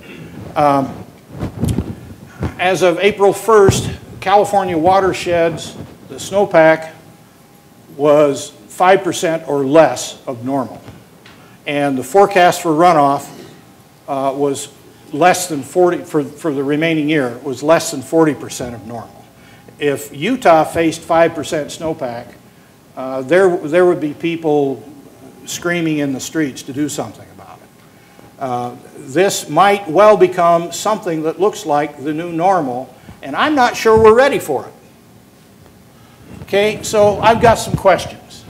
As of April 1st, California watersheds, the snowpack was 5% or less of normal. And the forecast for runoff was less than 40, for the remaining year, was less than 40% of normal. If Utah faced 5% snowpack, there would be people screaming in the streets to do something about it. This might well become something that looks like the new normal, and I'm not sure we're ready for it. Okay, so I've got some questions.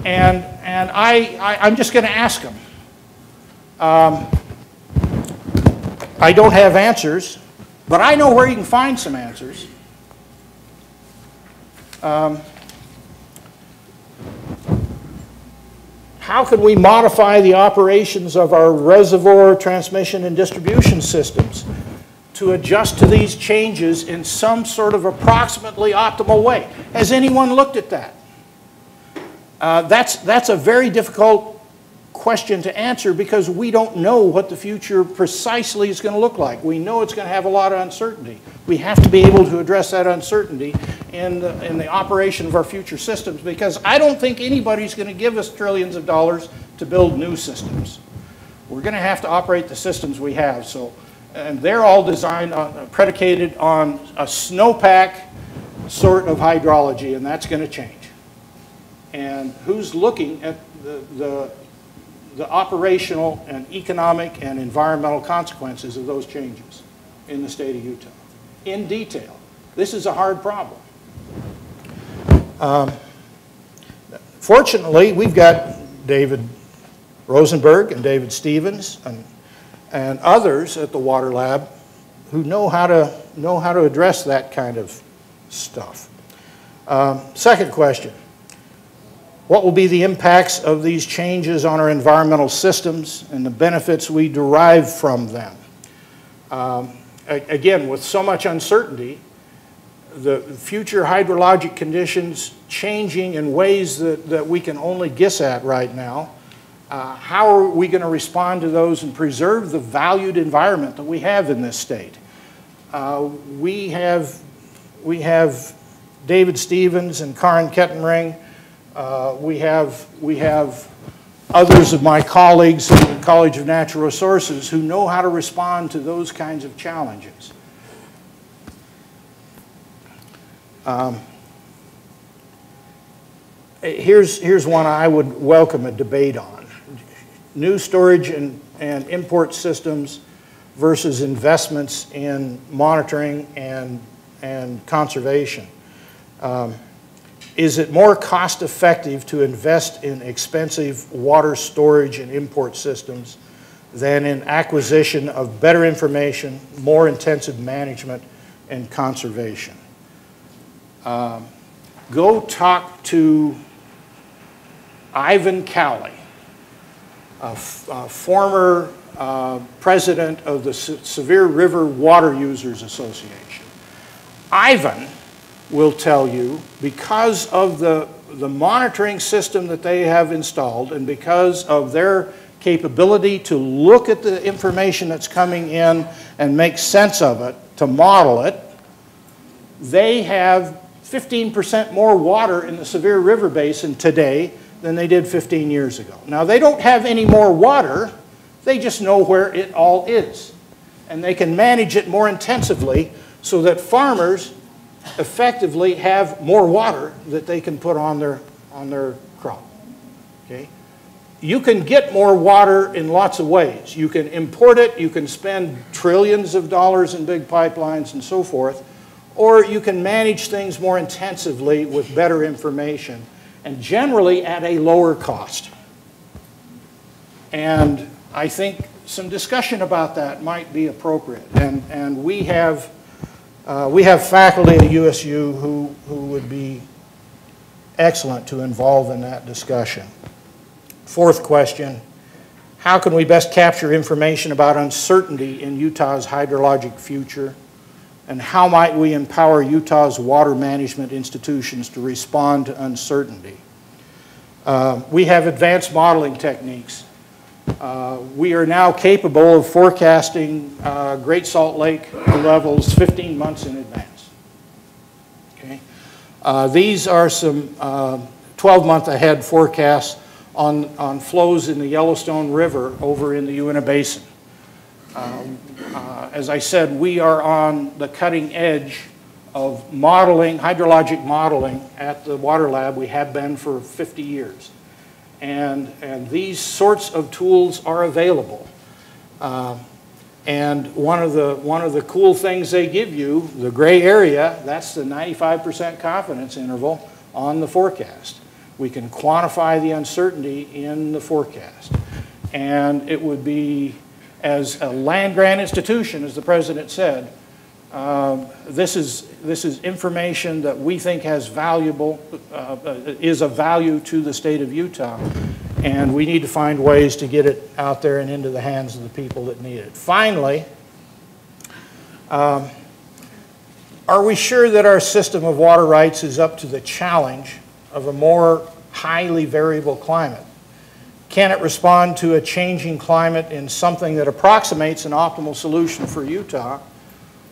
And I'm just going to ask them. I don't have answers, but I know where you can find some answers. How can we modify the operations of our reservoir transmission and distribution systems to adjust to these changes in some sort of approximately optimal way? Has anyone looked at that? That's a very difficult question to answer because we don't know what the future precisely is going to look like. We know it's going to have a lot of uncertainty. We have to be able to address that uncertainty in the operation of our future systems, because I don't think anybody's going to give us trillions of dollars to build new systems. We're going to have to operate the systems we have. So And they're all designed predicated on a snowpack sort of hydrology, and that's going to change. And who's looking at the operational and economic and environmental consequences of those changes in the state of Utah in detail? This is a hard problem. Fortunately, we've got David Rosenberg and David Stevens and others at the Water Lab who know how to address that kind of stuff. Second question. What will be the impacts of these changes on our environmental systems and the benefits we derive from them? Again, with so much uncertainty, the future hydrologic conditions changing in ways that we can only guess at right now, how are we going to respond to those and preserve the valued environment that we have in this state? We have David Stevens and Karen Kettenring. We have others of my colleagues in the College of Natural Resources who know how to respond to those kinds of challenges. Here's one I would welcome a debate on. New storage and import systems versus investments in monitoring and conservation. Is it more cost-effective to invest in expensive water storage and import systems than in acquisition of better information, more intensive management, and conservation? Go talk to Ivan Cowley, a former president of the Sevier River Water Users Association. Ivan will tell you, because of the monitoring system that they have installed and because of their capability to look at the information that's coming in and make sense of it, to model it, they have 15% more water in the Sevier River Basin today than they did 15 years ago. Now, they don't have any more water, they just know where it all is. And they can manage it more intensively so that farmers effectively have more water that they can put on their crop. Okay? You can get more water in lots of ways. You can import it, you can spend trillions of dollars in big pipelines and so forth, or you can manage things more intensively with better information and generally at a lower cost. And I think some discussion about that might be appropriate. And we have faculty at USU who would be excellent to involve in that discussion. Fourth question, how can we best capture information about uncertainty in Utah's hydrologic future? And how might we empower Utah's water management institutions to respond to uncertainty? We have advanced modeling techniques. We are now capable of forecasting Great Salt Lake levels 15 months in advance. Okay? These are some 12-month ahead forecasts on flows in the Yellowstone River over in the Uinta Basin. As I said, we are on the cutting edge of modeling, hydrologic modeling at the Water Lab. We have been for 50 years. And these sorts of tools are available. And one of the cool things they give you, the gray area, that's the 95% confidence interval on the forecast. We can quantify the uncertainty in the forecast. And it would be, as a land-grant institution, as the President said, this is information that we think has is of value to the state of Utah, and we need to find ways to get it out there and into the hands of the people that need it. Finally, are we sure that our system of water rights is up to the challenge of a more highly variable climate? Can it respond to a changing climate in something that approximates an optimal solution for Utah?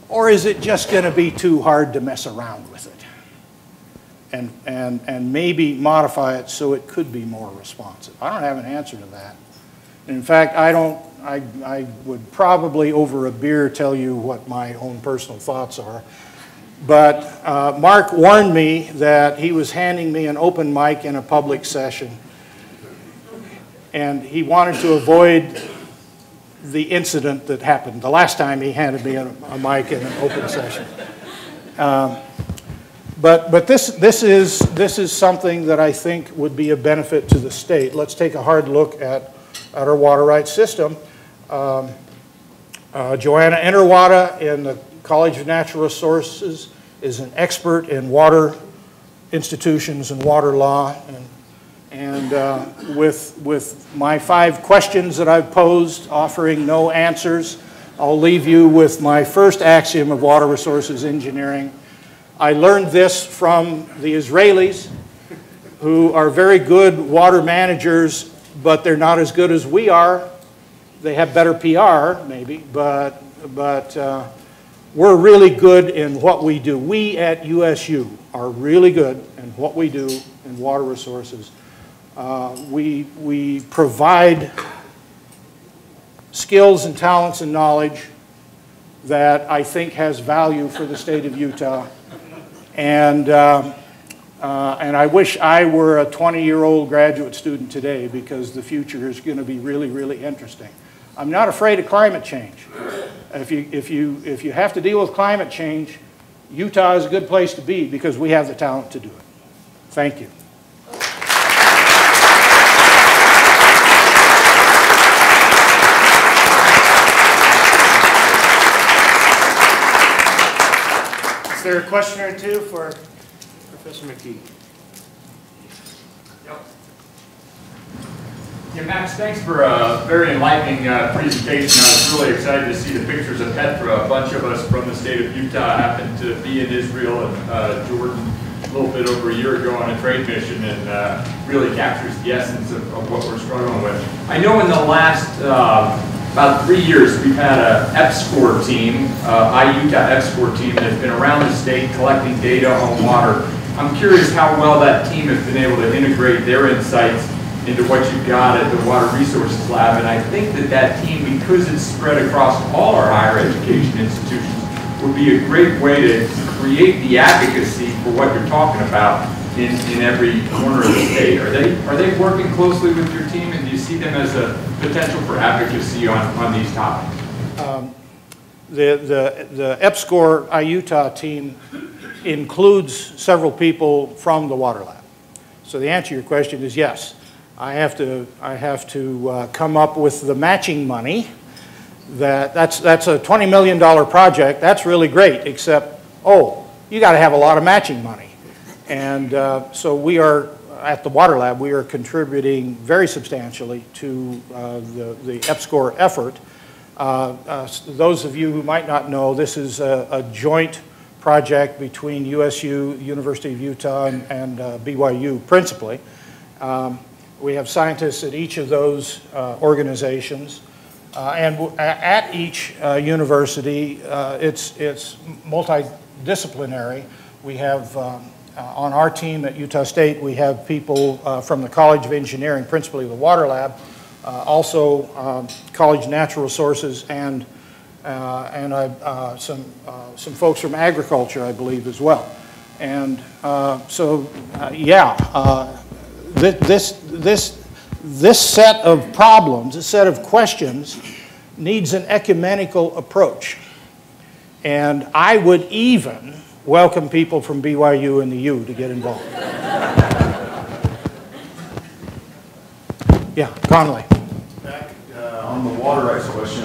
Or is it just going to be too hard to mess around with it and maybe modify it so it could be more responsive? I don't have an answer to that. In fact, I don't I would probably over a beer tell you what my own personal thoughts are. But Mark warned me that he was handing me an open mic in a public session, and he wanted to avoid the incident that happened the last time he handed me a mic in an open session. But this is something that I think would be a benefit to the state. Let's take a hard look at our water rights system. Joanna Enterwada in the College of Natural Resources is an expert in water institutions and water law. And with my 5 questions that I've posed, offering no answers, I'll leave you with my first axiom of water resources engineering. I learned this from the Israelis, who are very good water managers, but they're not as good as we are. They have better PR, maybe, but we're really good in what we do. We at USU are really good in what we do in water resources. We provide skills and talents and knowledge that I think has value for the state of Utah. And I wish I were a 20-year-old graduate student today, because the future is going to be really, really interesting. I'm not afraid of climate change. If you have to deal with climate change, Utah is a good place to be, because we have the talent to do it. Thank you. Is there a question or two for Professor McKee? Yeah, Max, thanks for a very enlightening presentation. I was really excited to see the pictures of Petra. A bunch of us from the state of Utah happened to be in Israel and Jordan a little bit over a year ago on a trade mission, and really captures the essence of what we're struggling with. I know in the last about 3 years we've had a EPSCoR team, Utah EPSCoR team, that has been around the state collecting data on water. I'm curious how well that team has been able to integrate their insights into what you've got at the Water Resources Lab, and I think that team, because it's spread across all our higher education institutions, would be a great way to create the advocacy for what you're talking about in every corner of the state. Are they working closely with your team, and do you see them as a potential for advocacy on these topics? The EPSCoR Utah team includes several people from the Water Lab. So the answer to your question is yes. I have to come up with the matching money. That's a $20 million project. That's really great, except, oh, you got to have a lot of matching money. And so we are, at the Water Lab, we are contributing very substantially to the EPSCoR effort. Those of you who might not know, this is a joint project between USU, University of Utah, and BYU principally. We have scientists at each of those organizations, and at each university, it's multidisciplinary. We have, on our team at Utah State, we have people from the College of Engineering, principally the Water Lab, also College of Natural Resources, and some folks from agriculture, I believe, as well. And this set of problems, this set of questions, needs an ecumenical approach. And I would even welcome people from BYU and the U to get involved. Yeah, Conley. Back on the water rights question,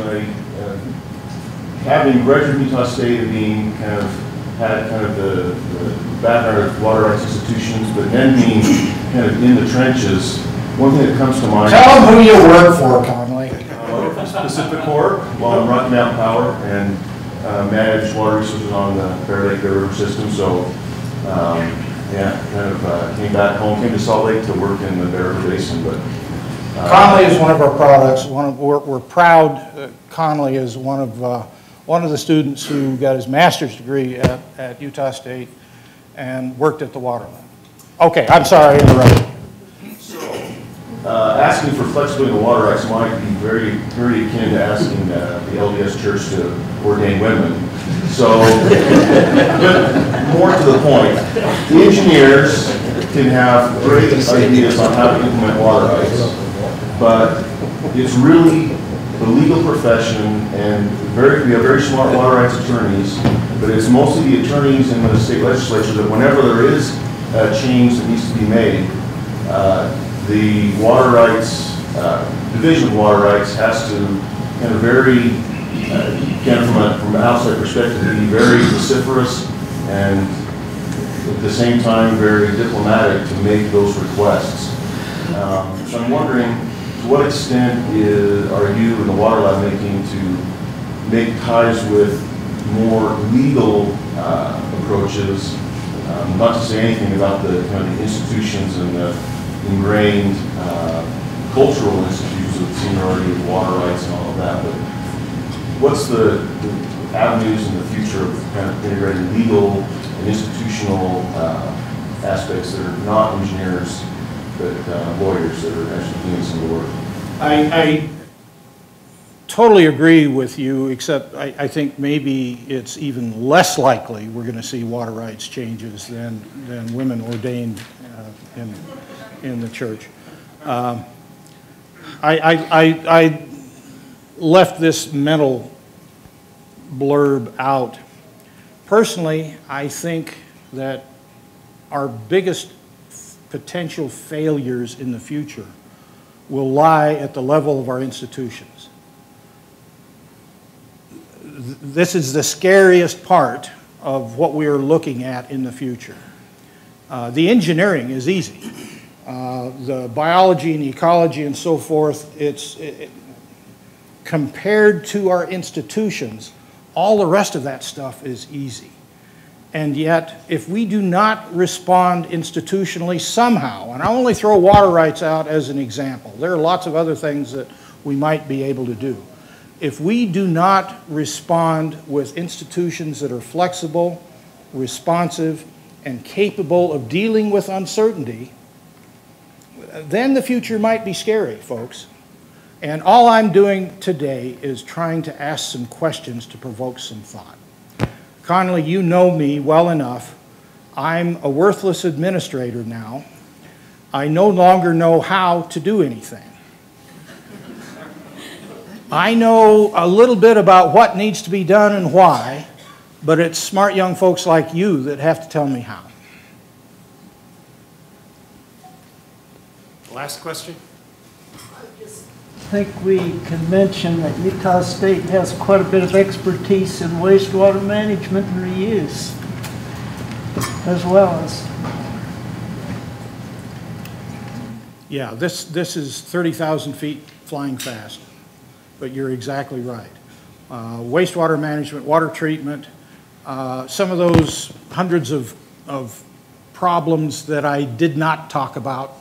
having graduated from Utah State and being had the background of water rights institutions, but then being kind of in the trenches, one thing that comes to mind. Tell them who you work for, Conley. EPSCoR, while I'm Rocky Mountain Power, and manage water resources on the Bear Lake River system. So, came back home, came to Salt Lake to work in the Bear River Basin. But Conley is one of our products. We're proud. Conley is one of the students who got his master's degree at Utah State and worked at the Water Lab. Okay, I'm sorry I interrupted. Ask asking for flexibility in the water rights might be very, very akin to asking the LDS Church to ordain women. So, but more to the point, the engineers can have great ideas on how to implement water rights, but it's really the legal profession, and we have very smart water rights attorneys, but it's mostly the attorneys in the state legislature that whenever there is a change that needs to be made, the water rights, division of water rights has to kind of very, again from an outside perspective, be very vociferous and at the same time very diplomatic to make those requests. So I'm wondering, to what extent are you and the Water Lab making to make ties with more legal approaches, not to say anything about the kind of the institutions and the ingrained cultural institutes of seniority of water rights and all of that, but what's the avenues in the future of kind of integrating legal and institutional aspects that are not engineers, but lawyers that are actually doing some of the work? I totally agree with you, except I think maybe it's even less likely we're going to see water rights changes than women ordained in the church. I left this mental blurb out. Personally, I think that our biggest potential failures in the future will lie at the level of our institutions. This is the scariest part of what we are looking at in the future. The engineering is easy. The biology and ecology and so forth, compared to our institutions, all the rest of that stuff is easy. And yet, if we do not respond institutionally somehow, and I only throw water rights out as an example, there are lots of other things that we might be able to do. If we do not respond with institutions that are flexible, responsive, and capable of dealing with uncertainty, then the future might be scary, folks. And all I'm doing today is trying to ask some questions to provoke some thought. Connolly, you know me well enough. I'm a worthless administrator now. I no longer know how to do anything. I know a little bit about what needs to be done and why, but it's smart young folks like you that have to tell me how. Last question. I think we can mention that Utah State has quite a bit of expertise in wastewater management and reuse, as well as. Yeah, this is 30,000 feet flying fast, but you're exactly right. Wastewater management, water treatment, some of those hundreds of problems that I did not talk about,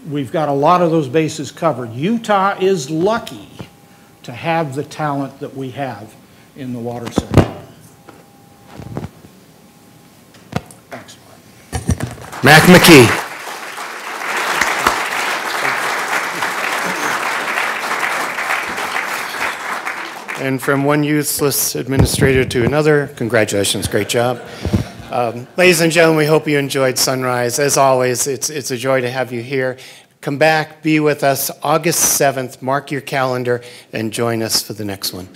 we've got a lot of those bases covered. Utah is lucky to have the talent that we have in the water sector. Thanks, Mark. McKee. And from one useless administrator to another, congratulations, great job. Ladies and gentlemen, we hope you enjoyed Sunrise. As always, it's a joy to have you here. Come back, be with us August 7th, mark your calendar, and join us for the next one.